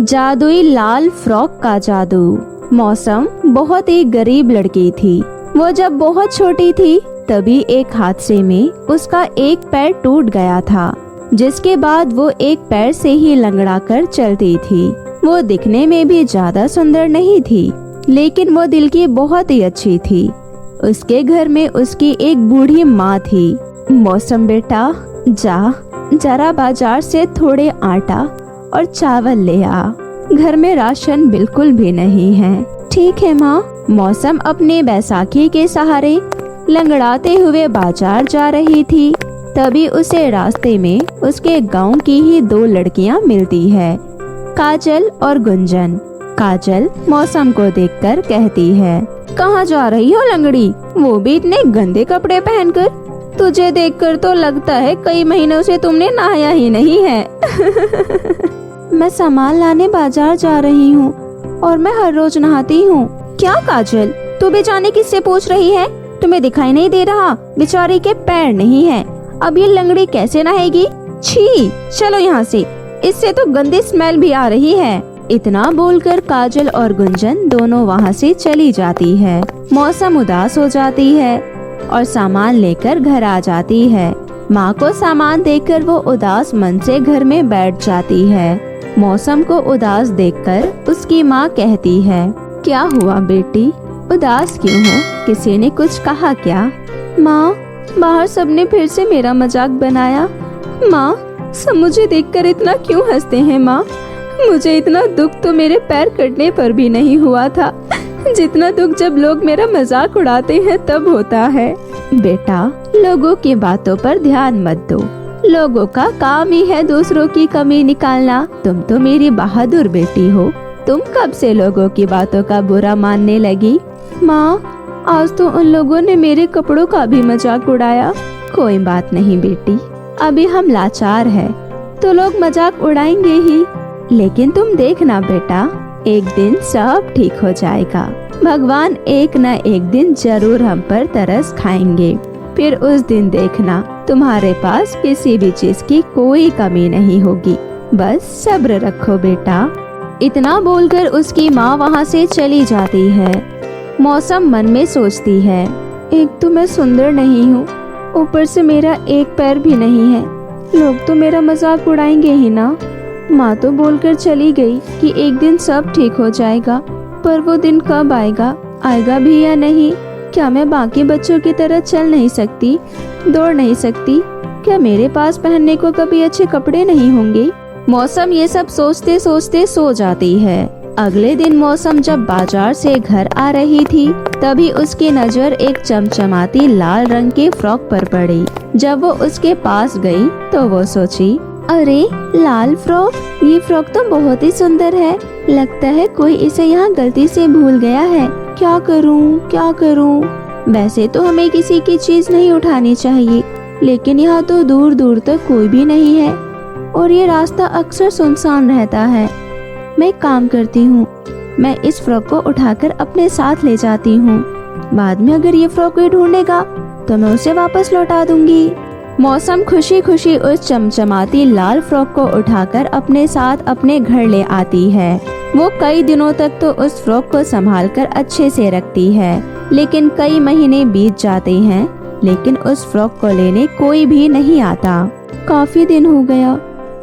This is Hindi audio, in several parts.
जादुई लाल फ्रॉक का जादू। मौसम बहुत ही गरीब लड़की थी। वो जब बहुत छोटी थी तभी एक हादसे में उसका एक पैर टूट गया था, जिसके बाद वो एक पैर से ही लंगड़ा कर चलती थी। वो दिखने में भी ज्यादा सुंदर नहीं थी, लेकिन वो दिल की बहुत ही अच्छी थी। उसके घर में उसकी एक बूढ़ी माँ थी। मौसम बेटा, जरा बाजार से थोड़े आटा और चावल ले आ, घर में राशन बिल्कुल भी नहीं है। ठीक है माँ। मौसम अपने बैसाखी के सहारे लंगड़ाते हुए बाजार जा रही थी। तभी उसे रास्ते में उसके गांव की ही दो लड़कियां मिलती है, काजल और गुंजन। काजल मौसम को देखकर कहती है, कहाँ जा रही हो लंगड़ी, वो भी इतने गंदे कपड़े पहनकर? तुझे देखकर तो लगता है कई महीनों से तुमने नहाया ही नहीं है। मैं सामान लाने बाजार जा रही हूँ और मैं हर रोज नहाती हूँ। क्या काजल, तू भी जाने किससे पूछ रही है? तुम्हें दिखाई नहीं दे रहा बेचारी के पैर नहीं है, अब ये लंगड़ी कैसे नहाएगी? छी, चलो यहाँ से, इससे तो गंदी स्मेल भी आ रही है। इतना बोलकर काजल और गुंजन दोनों वहाँ से चली जाती है। मौसम उदास हो जाती है और सामान लेकर घर आ जाती है। माँ को सामान देखकर वो उदास मन से घर में बैठ जाती है। मौसम को उदास देखकर उसकी माँ कहती है, क्या हुआ बेटी, उदास क्यों हो? किसी ने कुछ कहा क्या? माँ, बाहर सबने फिर से मेरा मजाक बनाया। माँ, सब मुझे देखकर इतना क्यों हंसते हैं? माँ, मुझे इतना दुख तो मेरे पैर कटने पर भी नहीं हुआ था, जितना दुख जब लोग मेरा मजाक उड़ाते हैं तब होता है। बेटा, लोगों की बातों पर ध्यान मत दो, लोगों का काम ही है दूसरों की कमी निकालना। तुम तो मेरी बहादुर बेटी हो, तुम कब से लोगों की बातों का बुरा मानने लगी? माँ, आज तो उन लोगों ने मेरे कपड़ों का भी मजाक उड़ाया। कोई बात नहीं बेटी, अभी हम लाचार हैं, तो लोग मजाक उड़ाएंगे ही, लेकिन तुम देखना बेटा, एक दिन सब ठीक हो जाएगा। भगवान एक न एक दिन जरूर हम पर तरस खाएंगे, फिर उस दिन देखना तुम्हारे पास किसी भी चीज की कोई कमी नहीं होगी। बस सब्र रखो बेटा। इतना बोलकर उसकी माँ वहाँ से चली जाती है। मौसम मन में सोचती है, एक तो मैं सुंदर नहीं हूँ, ऊपर से मेरा एक पैर भी नहीं है, लोग तो मेरा मजाक उड़ाएंगे ही ना। माँ तो बोलकर चली गई कि एक दिन सब ठीक हो जाएगा, पर वो दिन कब आएगा? आएगा भी या नहीं? क्या मैं बाकी बच्चों की तरह चल नहीं सकती, दौड़ नहीं सकती? क्या मेरे पास पहनने को कभी अच्छे कपड़े नहीं होंगे? मौसम ये सब सोचते सोचते सो जाती है। अगले दिन मौसम जब बाजार से घर आ रही थी, तभी उसकी नजर एक चमचमाती लाल रंग के फ्रॉक पर पड़ी। जब वो उसके पास गई तो वो सोची, अरे लाल फ्रॉक, ये फ्रॉक तो बहुत ही सुंदर है, लगता है कोई इसे यहाँ गलती से भूल गया है। क्या करूँ? वैसे तो हमें किसी की चीज नहीं उठानी चाहिए, लेकिन यहाँ तो दूर दूर तक कोई भी नहीं है और ये रास्ता अक्सर सुनसान रहता है। मैं काम करती हूँ, मैं इस फ्रॉक को उठाकर अपने साथ ले जाती हूँ, बाद में अगर ये फ्रॉक कोई ढूंढेगा तो मैं उसे वापस लौटा दूंगी। मौसम खुशी खुशी उस चमचमाती लाल फ्रॉक को उठाकर अपने साथ अपने घर ले आती है। वो कई दिनों तक तो उस फ्रॉक को संभालकर अच्छे से रखती है, लेकिन कई महीने बीत जाते हैं, लेकिन उस फ्रॉक को लेने कोई भी नहीं आता। काफी दिन हो गया,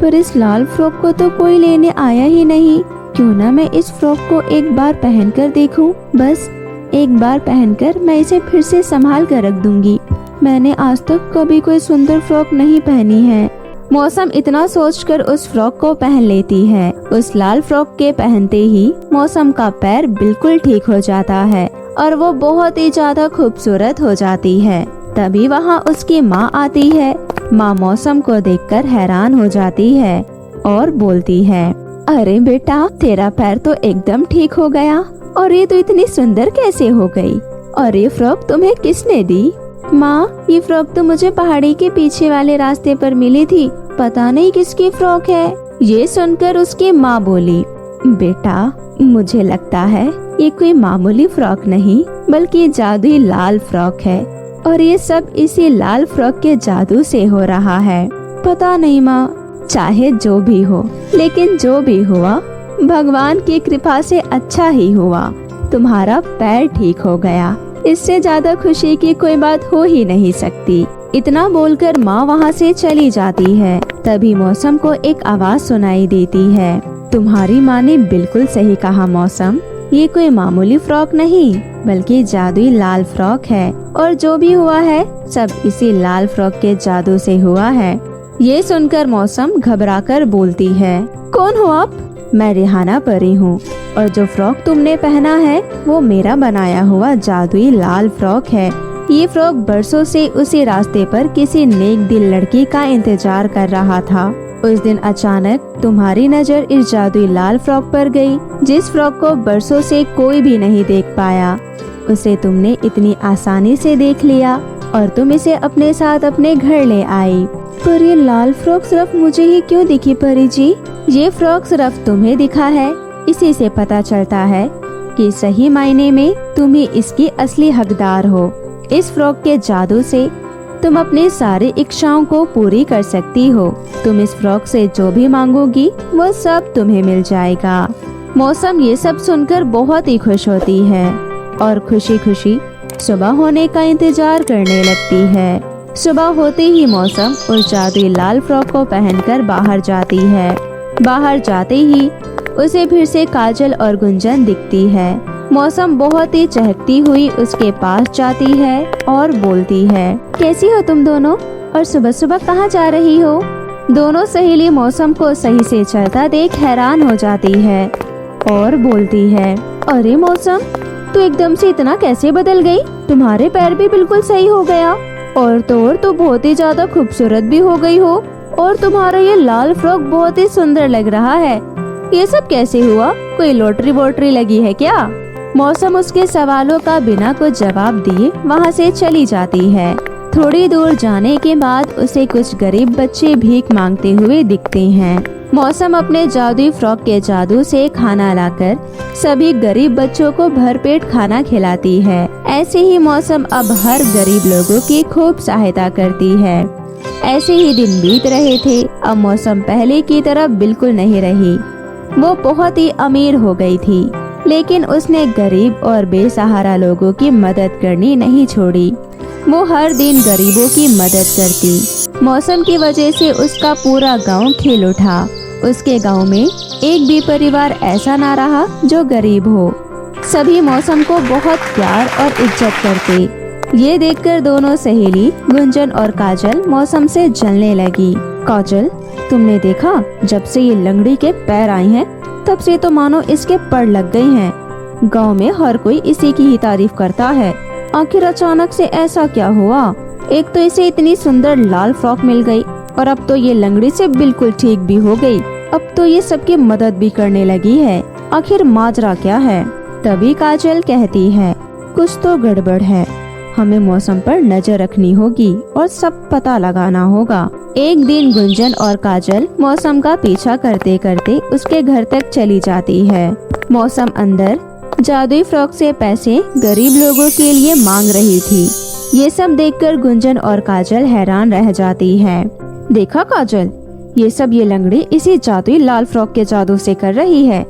पर इस लाल फ्रॉक को तो कोई लेने आया ही नहीं। क्यों ना मैं इस फ्रॉक को एक बार पहनकर देखूं? बस एक बार पहनकर मैं इसे फिर से संभाल कर रख दूंगी। मैंने आज तक कभी कोई सुंदर फ्रॉक नहीं पहनी है। मौसम इतना सोचकर उस फ्रॉक को पहन लेती है। उस लाल फ्रॉक के पहनते ही मौसम का पैर बिल्कुल ठीक हो जाता है और वो बहुत ही ज्यादा खूबसूरत हो जाती है। तभी वहाँ उसकी माँ आती है। माँ मौसम को देखकर हैरान हो जाती है और बोलती है, अरे बेटा, तेरा पैर तो एकदम ठीक हो गया और ये तो इतनी सुंदर कैसे हो गई? और ये फ्रॉक तुम्हें किसने दी? माँ, ये फ्रॉक तो मुझे पहाड़ी के पीछे वाले रास्ते पर मिली थी, पता नहीं किसकी फ्रॉक है। ये सुनकर उसकी माँ बोली, बेटा, मुझे लगता है ये कोई मामूली फ्रॉक नहीं, बल्कि जादुई लाल फ्रॉक है और ये सब इसी लाल फ्रॉक के जादू से हो रहा है। पता नहीं माँ, चाहे जो भी हो, लेकिन जो भी हुआ भगवान की कृपा से अच्छा ही हुआ, तुम्हारा पैर ठीक हो गया। इससे ज्यादा खुशी की कोई बात हो ही नहीं सकती। इतना बोलकर माँ वहाँ से चली जाती है। तभी मौसम को एक आवाज सुनाई देती है। तुम्हारी माँ ने बिल्कुल सही कहा मौसम, ये कोई मामूली फ्रॉक नहीं बल्कि जादुई लाल फ्रॉक है, और जो भी हुआ है सब इसी लाल फ्रॉक के जादू से हुआ है। ये सुनकर मौसम घबराकर बोलती है, कौन हो आप? मैं रिहाना परी हूँ, और जो फ्रॉक तुमने पहना है वो मेरा बनाया हुआ जादुई लाल फ्रॉक है। ये फ्रॉक बरसों से उसी रास्ते पर किसी नेक दिल लड़की का इंतजार कर रहा था। उस दिन अचानक तुम्हारी नजर इस जादुई लाल फ्रॉक पर गई, जिस फ्रॉक को बरसों से कोई भी नहीं देख पाया। उसे तुमने इतनी आसानी से देख लिया और तुम इसे अपने साथ अपने घर ले आई। पर ये लाल फ्रॉक सिर्फ मुझे ही क्यों दिखी परी जी? ये फ्रॉक सिर्फ तुम्हें दिखा है। इसी से पता चलता है कि सही मायने में तुम ही इसकी असली हकदार हो। इस फ्रॉक के जादू से तुम अपनी सारी इच्छाओं को पूरी कर सकती हो। तुम इस फ्रॉक से जो भी मांगोगी वो सब तुम्हें मिल जाएगा। मौसम ये सब सुनकर बहुत ही खुश होती है और खुशी खुशी सुबह होने का इंतजार करने लगती है। सुबह होते ही मौसम उस जादुई लाल फ्रॉक को पहनकर बाहर जाती है। बाहर जाते ही उसे फिर से काजल और गुंजन दिखती है। मौसम बहुत ही चहकती हुई उसके पास जाती है और बोलती है, कैसी हो तुम दोनों, और सुबह सुबह कहाँ जा रही हो? दोनों सहेली मौसम को सही से चलता देख हैरान हो जाती है और बोलती है, अरे मौसम, तू एकदम से इतना कैसे बदल गई? तुम्हारे पैर भी बिल्कुल सही हो गया, और तो बहुत ही ज्यादा खूबसूरत भी हो गई हो, और तुम्हारा ये लाल फ्रॉक बहुत ही सुंदर लग रहा है। ये सब कैसे हुआ? कोई लॉटरी वोटरी लगी है क्या? मौसम उसके सवालों का बिना कुछ जवाब दिए वहाँ से चली जाती है। थोड़ी दूर जाने के बाद उसे कुछ गरीब बच्चे भीख मांगते हुए दिखते हैं। मौसम अपने जादुई फ्रॉक के जादू से खाना लाकर सभी गरीब बच्चों को भरपेट खाना खिलाती है। ऐसे ही मौसम अब हर गरीब लोगों की खूब सहायता करती है। ऐसे ही दिन बीत रहे थे। अब मौसम पहले की तरह बिल्कुल नहीं रही। वो बहुत ही अमीर हो गई थी, लेकिन उसने गरीब और बेसहारा लोगों की मदद करनी नहीं छोड़ी। वो हर दिन गरीबों की मदद करती। मौसम की वजह से उसका पूरा गांव खिल उठा। उसके गांव में एक भी परिवार ऐसा ना रहा जो गरीब हो। सभी मौसम को बहुत प्यार और इज्जत करते। ये देखकर दोनों सहेली गुंजन और काजल मौसम से जलने लगी। काजल, तुमने देखा, जब से ये लंगड़ी के पैर आई हैं, तब से तो मानो इसके पड़ लग गई हैं। गांव में हर कोई इसी की ही तारीफ करता है। आखिर अचानक से ऐसा क्या हुआ? एक तो इसे इतनी सुंदर लाल फ्रॉक मिल गई, और अब तो ये लंगड़ी से बिल्कुल ठीक भी हो गई। अब तो ये सबकी मदद भी करने लगी है। आखिर माजरा क्या है? तभी काजल कहती है, कुछ तो गड़बड़ है। हमें मौसम पर नजर रखनी होगी और सब पता लगाना होगा। एक दिन गुंजन और काजल मौसम का पीछा करते करते उसके घर तक चली जाती है। मौसम अंदर जादुई फ्रॉक से पैसे गरीब लोगों के लिए मांग रही थी। ये सब देखकर गुंजन और काजल हैरान रह जाती है। देखा काजल, ये लंगड़ी इसी जादुई लाल फ्रॉक के जादू से कर रही है।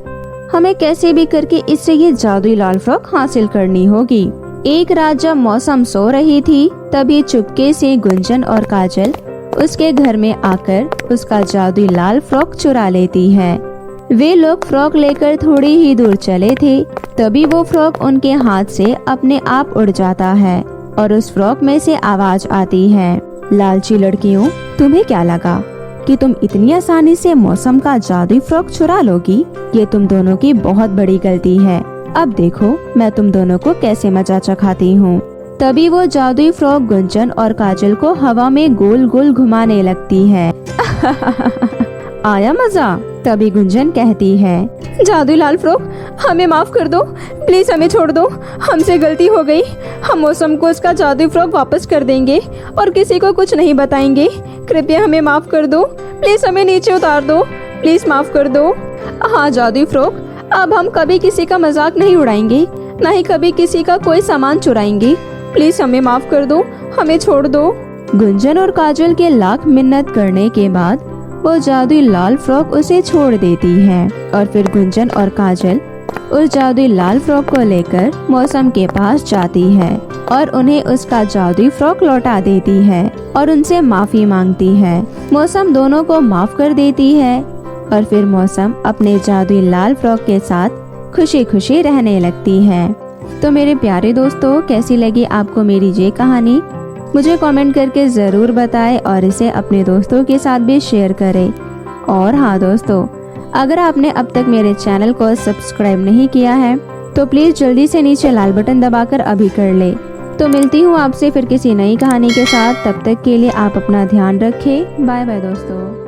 हमें कैसे भी करके इससे ये जादुई लाल फ्रॉक हासिल करनी होगी। एक रात जब मौसम सो रही थी, तभी चुपके से गुंजन और काजल उसके घर में आकर उसका जादुई लाल फ्रॉक चुरा लेती है। वे लोग फ्रॉक लेकर थोड़ी ही दूर चले थे, तभी वो फ्रॉक उनके हाथ से अपने आप उड़ जाता है और उस फ्रॉक में से आवाज आती है, लालची लड़कियों, तुम्हें क्या लगा कि तुम इतनी आसानी से मौसम का जादुई फ्रॉक चुरा लोगी? ये तुम दोनों की बहुत बड़ी गलती है। अब देखो मैं तुम दोनों को कैसे मजा चखाती हूँ। तभी वो जादुई फ्रॉक गुंजन और काजल को हवा में गोल गोल घुमाने लगती है। आया मजा? तभी गुंजन कहती है, जादुई लाल फ्रॉक, हमें माफ कर दो, प्लीज हमें छोड़ दो, हमसे गलती हो गई। हम मौसम को उसका जादुई फ्रॉक वापस कर देंगे और किसी को कुछ नहीं बताएंगे। कृपया हमें माफ कर दो, प्लीज हमें नीचे उतार दो, प्लीज माफ कर दो। हाँ जादुई फ्रॉक, अब हम कभी किसी का मजाक नहीं उड़ाएंगे, न ही कभी किसी का कोई सामान चुराएंगे। प्लीज हमें माफ कर दो, हमें छोड़ दो। गुंजन और काजल के लाख मिन्नत करने के बाद वो जादुई लाल फ्रॉक उसे छोड़ देती है और फिर गुंजन और काजल उस जादुई लाल फ्रॉक को लेकर मौसम के पास जाती है और उन्हें उसका जादुई फ्रॉक लौटा देती है और उनसे माफी मांगती है। मौसम दोनों को माफ कर देती है और फिर मौसम अपने जादुई लाल फ्रॉक के साथ खुशी खुशी रहने लगती है। तो मेरे प्यारे दोस्तों, कैसी लगी आपको मेरी ये कहानी? मुझे कमेंट करके ज़रूर बताएं और इसे अपने दोस्तों के साथ भी शेयर करें। और हाँ दोस्तों, अगर आपने अब तक मेरे चैनल को सब्सक्राइब नहीं किया है तो प्लीज़ जल्दी से नीचे लाल बटन दबाकर अभी कर ले। तो मिलती हूँ आपसे फिर किसी नई कहानी के साथ। तब तक के लिए आप अपना ध्यान रखें। बाय बाय दोस्तों।